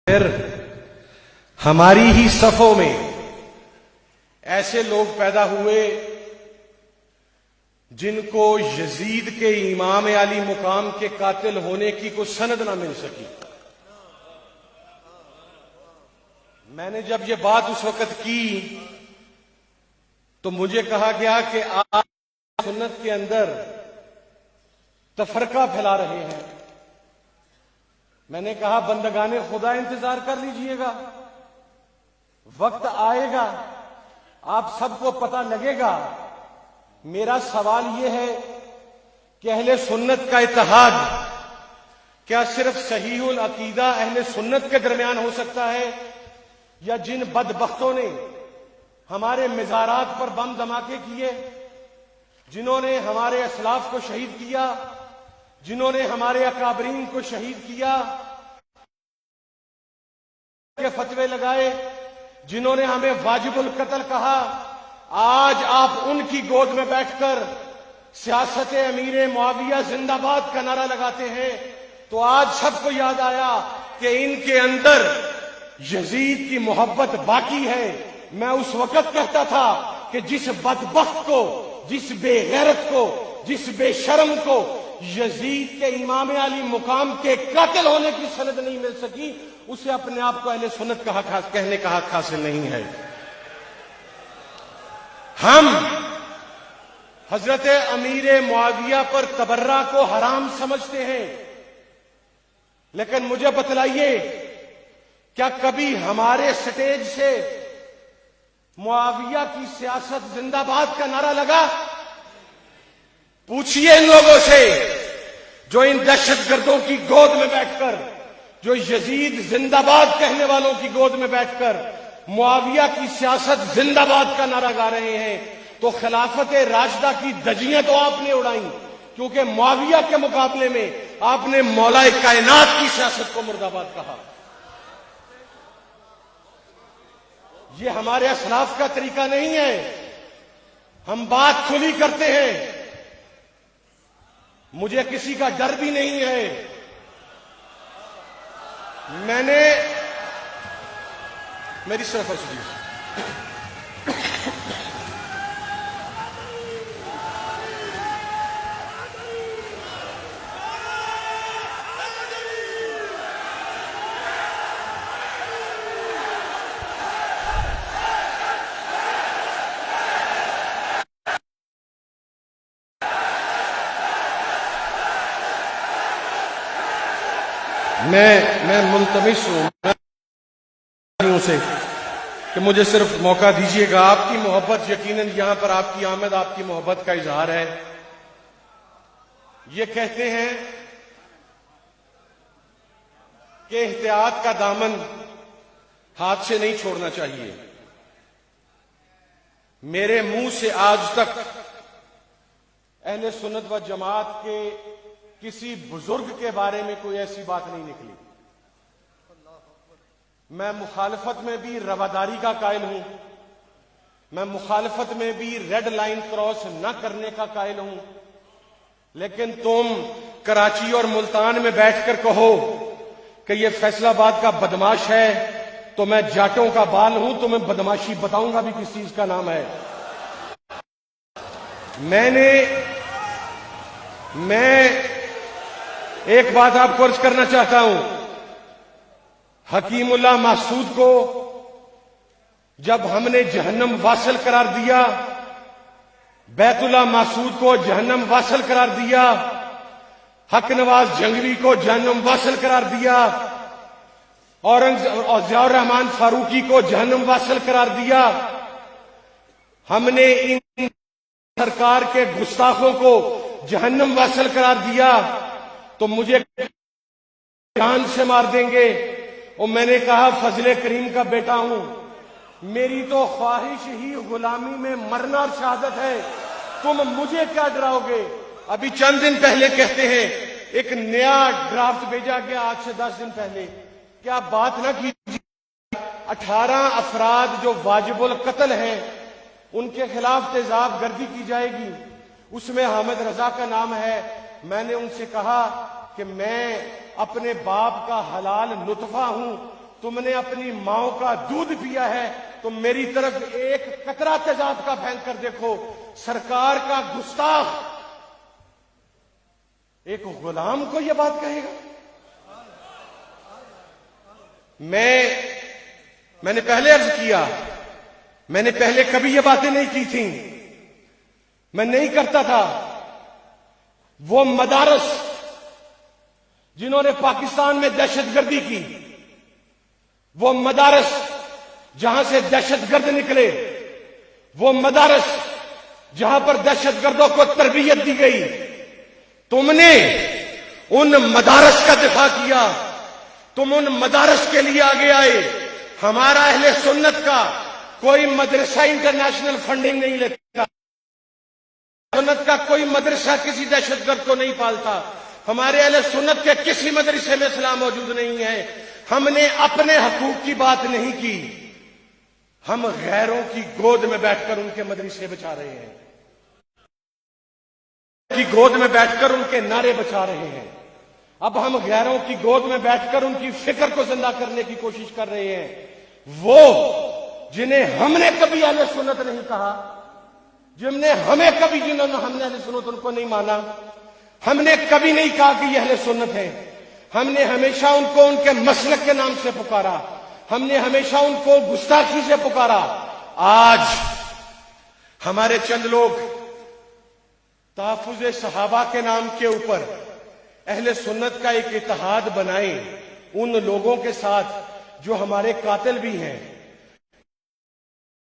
फिर हमारी ही सफों में ऐसे लोग पैदा हुए जिनको यजीद के इमाम अली मुकाम के कातिल होने की कोई सनद ना मिल सकी। मैंने जब ये बात उस वक्त की तो मुझे कहा गया कि आप सुन्नत के अंदर तफरका फैला रहे हैं। मैंने कहा बंदगाने खुदा इंतजार कर लीजिएगा, वक्त आएगा आप सबको पता लगेगा। मेरा सवाल यह है कि अहले सुन्नत का इत्तेहाद क्या सिर्फ सहीहुल अकीदा अहले सुन्नत के दरमियान हो सकता है, या जिन बदबख्तों ने हमारे मिज़ारात पर बम धमाके किए, जिन्होंने हमारे असलाफ को शहीद किया, जिन्होंने हमारे अकाबरीन को शहीद किया, के फतवे लगाए, जिन्होंने हमें वाजिबुल कत्ल कहा, आज आप उनकी गोद में बैठकर सियासत अमीर मुआविया जिंदाबाद का नारा लगाते हैं। तो आज सबको याद आया कि इनके अंदर यजीद की मोहब्बत बाकी है। मैं उस वक्त कहता था कि जिस बदबख्त को, जिस बेगैरत को, जिस बेशर्म को यजीद के इमाम अली मुकाम के कातिल होने की सनद नहीं मिल सकी, उसे अपने आप को अहले सुन्नत का हक कहने का हक हासिल नहीं है। हम हजरत अमीर मुआविया पर तबर्रा को हराम समझते हैं, लेकिन मुझे बतलाइए क्या कभी हमारे स्टेज से मुआविया की सियासत जिंदाबाद का नारा लगा? पूछिए इन लोगों से जो इन दहशतगर्दों की गोद में बैठकर, जो यजीद जिंदाबाद कहने वालों की गोद में बैठकर मुआविया की सियासत जिंदाबाद का नारा गा रहे हैं। तो खिलाफत राशिदा की धज्जियां तो आपने उड़ाई, क्योंकि मुआविया के मुकाबले में आपने मौलाए कायनात की सियासत को मुर्दाबाद कहा। ये हमारे असलाफ का तरीका नहीं है। हम बात खुली करते हैं, मुझे किसी का डर भी नहीं है। मैंने मेरी सिर्फ मैं मुल्तमिस हूं से कि मुझे सिर्फ मौका दीजिएगा। आपकी मोहब्बत, यकीनन यहां पर आपकी आमद आपकी मोहब्बत का इजहार है। ये कहते हैं कि एहतियात का दामन हाथ से नहीं छोड़ना चाहिए। मेरे मुंह से आज तक अहले सुन्नत व जमात के किसी बुजुर्ग के बारे में कोई ऐसी बात नहीं निकली। मैं मुखालफत में भी रवादारी का कायल हूं, मैं मुखालफत में भी रेड लाइन क्रॉस न करने का कायल हूं। लेकिन तुम कराची और मुल्तान में बैठकर कहो कि ये फैसलाबाद का बदमाश है, तो मैं जाटों का बाल हूं, तो मैं बदमाशी बताऊंगा भी किस चीज का नाम है। मैं एक बात आपको अर्ज करना चाहता हूं। हकीमुल्लाह महसूद को जब हमने जहन्नम वासल करार दिया, बैतुल्लाह महसूद को जहन्नम वासल करार दिया, हक नवाज जंगवी को जहन्नम वासल करार दिया, औरंगजेब और ज़ियाउर रहमान फारूकी को जहन्नम वासल करार दिया, हमने इन सरकार के गुस्ताखों को जहन्नम वासल करार दिया, तो मुझे जान से मार देंगे। और मैंने कहा फजले करीम का बेटा हूं, मेरी तो ख्वाहिश ही गुलामी में मरना और शहादत है, तुम मुझे क्या डराओगे? अभी चंद दिन पहले कहते हैं एक नया ड्राफ्ट भेजा गया, आज से 10 दिन पहले। क्या बात ना कीजिए, 18 अफराद जो वाजिबुल कत्ल हैं उनके खिलाफ तेजाब गर्दी की जाएगी, उसमें हामिद रजा का नाम है। मैंने उनसे कहा कि मैं अपने बाप का हलाल लुत्फा हूं, तुमने अपनी माओ का दूध पिया है तो मेरी तरफ एक कतरा तेजाब का फेंक कर देखो। सरकार का गुस्ताख एक गुलाम को यह बात कहेगा? मैंने पहले अर्ज किया, मैंने पहले कभी ये बातें नहीं की थी, मैं नहीं करता था। वो मदारस जिन्होंने पाकिस्तान में दहशतगर्दी की, वो मदारस जहां से दहशतगर्द निकले, वो मदारस जहां पर दहशतगर्दों को तरबियत दी गई, तुमने उन मदारस का दिफा किया, तुम उन मदारस के लिए आगे आए। हमारा अहले सुन्नत का कोई मदरसा इंटरनेशनल फंडिंग नहीं लेता, सुन्नत का कोई मदरसा किसी दहशतगर्द को नहीं पालता, हमारे अहले सुन्नत के किसी मदरसे में इस्लाम मौजूद नहीं है। हमने अपने हकूक की बात नहीं की, हम गैरों की गोद में बैठकर उनके मदरसे बचा रहे हैं, की गोद में बैठकर उनके नारे बचा रहे हैं। अब हम गैरों की गोद में बैठकर उनकी फिक्र को जिंदा करने की कोशिश कर रहे हैं। वो जिन्हें हमने कभी अहले सुन्नत नहीं कहा, जिन्होंने हमें कभी, जिन्होंने हमने अहले सुन्नत उनको नहीं माना, हमने कभी नहीं कहा कि ये अहले सुन्नत है। हमने हमेशा उनको उनके मसलक के नाम से पुकारा, हमने हमेशा उनको गुस्ताखी से पुकारा। आज हमारे चंद लोग तहफ्फुज़ सहाबा के नाम के ऊपर अहले सुन्नत का एक इत्तेहाद बनाए उन लोगों के साथ जो हमारे कातिल भी हैं,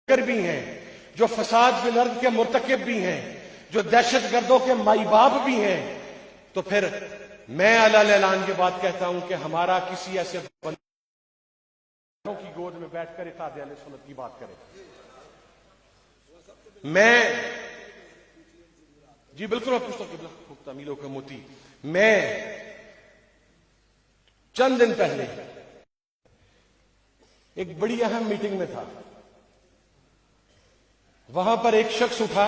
भी हैं, जो फसाद फिल अर्द के मुर्तकिब भी हैं, जो दहशतगर्दों के माई बाप भी हैं, तो फिर मैं अल्लाह ऐलान के बाद कहता हूं कि हमारा किसी ऐसे बंदों की गोद में बैठकर इत्तेहाद अहले सुन्नत की बात करे। मैं जी बिल्कुल मैं पूछता हूं तमीलों के मोती, मैं चंद दिन पहले एक बड़ी अहम मीटिंग में था। वहां पर एक शख्स उठा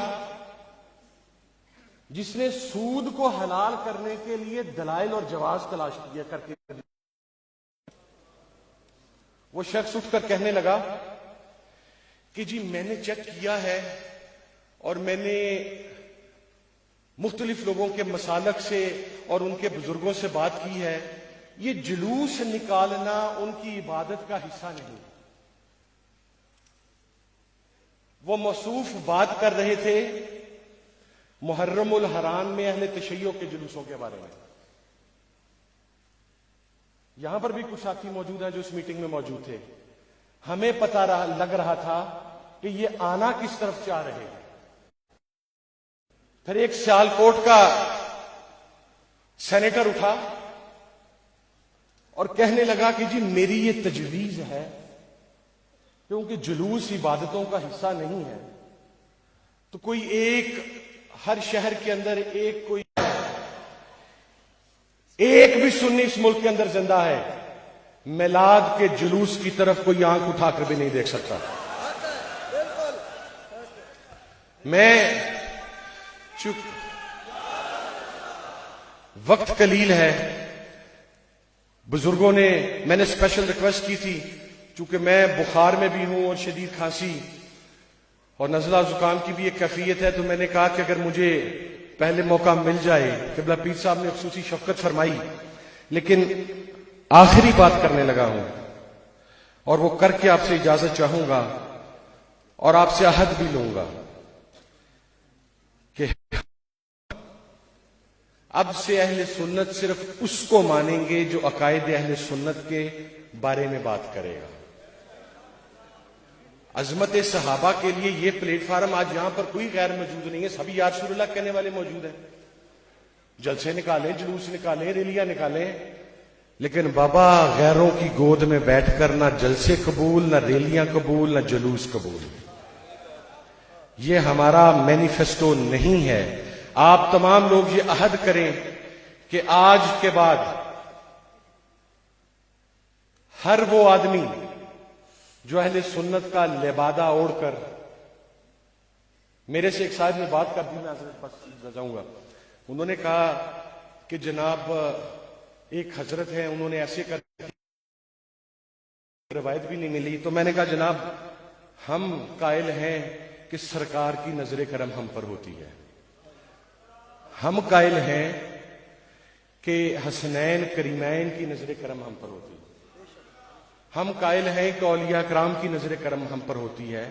जिसने सूद को हलाल करने के लिए दलाइल और जवाब तलाश किया करके, वो शख्स उठकर कहने लगा कि जी मैंने चेक किया है और मैंने मुख्तलिफ लोगों के मसालक से और उनके बुजुर्गों से बात की है, ये जुलूस निकालना उनकी इबादत का हिस्सा नहीं। वो मौसूफ बात कर रहे थे मुहर्रमुल हराम में अहले तशय्यो के जुलूसों के बारे में। यहां पर भी कुछ साथी मौजूद हैं जो इस मीटिंग में मौजूद थे। हमें पता लग रहा था कि ये आना किस तरफ चाह रहे हैं। फिर एक सियालकोट का सेनेटर उठा और कहने लगा कि जी मेरी ये तजवीज है, क्योंकि जुलूस इबादतों का हिस्सा नहीं है, तो कोई एक हर शहर के अंदर एक कोई एक भी सुन्नी इस मुल्क के अंदर जिंदा है, मिलाद के जुलूस की तरफ कोई आंख उठाकर भी नहीं देख सकता। मैं चुप, वक्त कलील है, बुजुर्गों ने, मैंने स्पेशल रिक्वेस्ट की थी, चूंकि मैं बुखार में भी हूं और शदीद खांसी और नज़ला जुकाम की भी एक कैफियत है, तो मैंने कहा कि अगर मुझे पहले मौका मिल जाए, क़िबला पीर साहब ने खुसूसी शफकत फरमाई, लेकिन आखिरी बात करने लगा हूं और वो करके आपसे इजाजत चाहूंगा और आपसे अहद भी लूंगा कि अब से अहले सुन्नत सिर्फ उसको मानेंगे जो अकायद अहले सुन्नत के बारे में बात करेगा। अजमत सहाबा के लिए यह प्लेटफार्म आज यहां पर कोई गैर मौजूद नहीं है, सभी या रसूलुल्लाह कहने वाले मौजूद हैं। जलसे निकालें, जुलूस निकालें, रैलियां निकालें, लेकिन बाबा गैरों की गोद में बैठकर ना जलसे कबूल, ना रैलियां कबूल, ना जुलूस कबूल। यह हमारा मैनिफेस्टो नहीं है। आप तमाम लोग ये अहद करें कि आज के बाद हर वो आदमी जो अहले सुन्नत का लिबादा ओढ़कर, मेरे से एक साहब ने बात कर दी, मैं हजरत पास जाऊंगा, उन्होंने कहा कि जनाब एक हजरत है, उन्होंने ऐसे कर रिवायत भी नहीं मिली। तो मैंने कहा जनाब हम कायल हैं कि सरकार की नजर करम हम पर होती है, हम कायल हैं कि हसनैन करीमैन की नजर करम हम पर होती है, हम कायल हैं कि औलिया कराम की नजर करम हम पर होती है।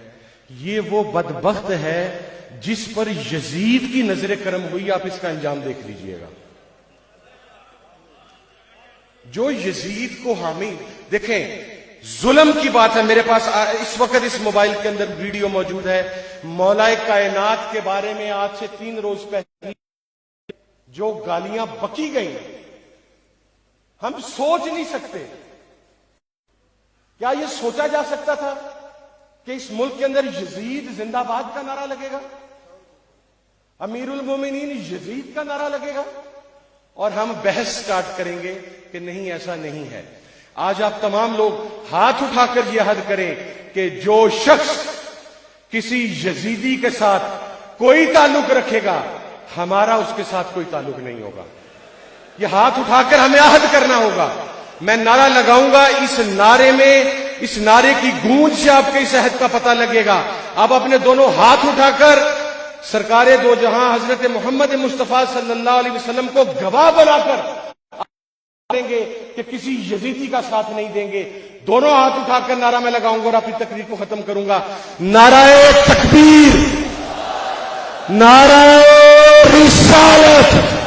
ये वो बदबख्त है जिस पर यजीद की नजर करम हुई। आप इसका अंजाम देख लीजिएगा। जो यजीद को हामी, देखें जुल्म की बात है। मेरे पास इस वक्त इस मोबाइल के अंदर वीडियो मौजूद है मौलाए कायनात के बारे में। आज से 3 रोज पहले जो गालियां बकी गई, हम सोच नहीं सकते। क्या यह सोचा जा सकता था कि इस मुल्क के अंदर यजीद जिंदाबाद का नारा लगेगा, अमीरुल मोमिनीन यजीद का नारा लगेगा, और हम बहस स्टार्ट करेंगे कि नहीं ऐसा नहीं है। आज आप तमाम लोग हाथ उठाकर यह हद करें कि जो शख्स किसी यजीदी के साथ कोई ताल्लुक रखेगा, हमारा उसके साथ कोई ताल्लुक नहीं होगा। यह हाथ उठाकर हमें अहद करना होगा। मैं नारा लगाऊंगा, इस नारे में, इस नारे की गूंज से आपके इस अहद का पता लगेगा। आप अपने दोनों हाथ उठाकर सरकारे दो जहां हजरत मोहम्मद मुस्तफा सल्लल्लाहु अलैहि वसल्लम को गवाह बनाकर देंगे कि किसी यजीदी का साथ नहीं देंगे। दोनों हाथ उठाकर नारा मैं लगाऊंगा और अपनी तकरीर को खत्म करूंगा। नाराए तकबीर, नाराए रिसालत।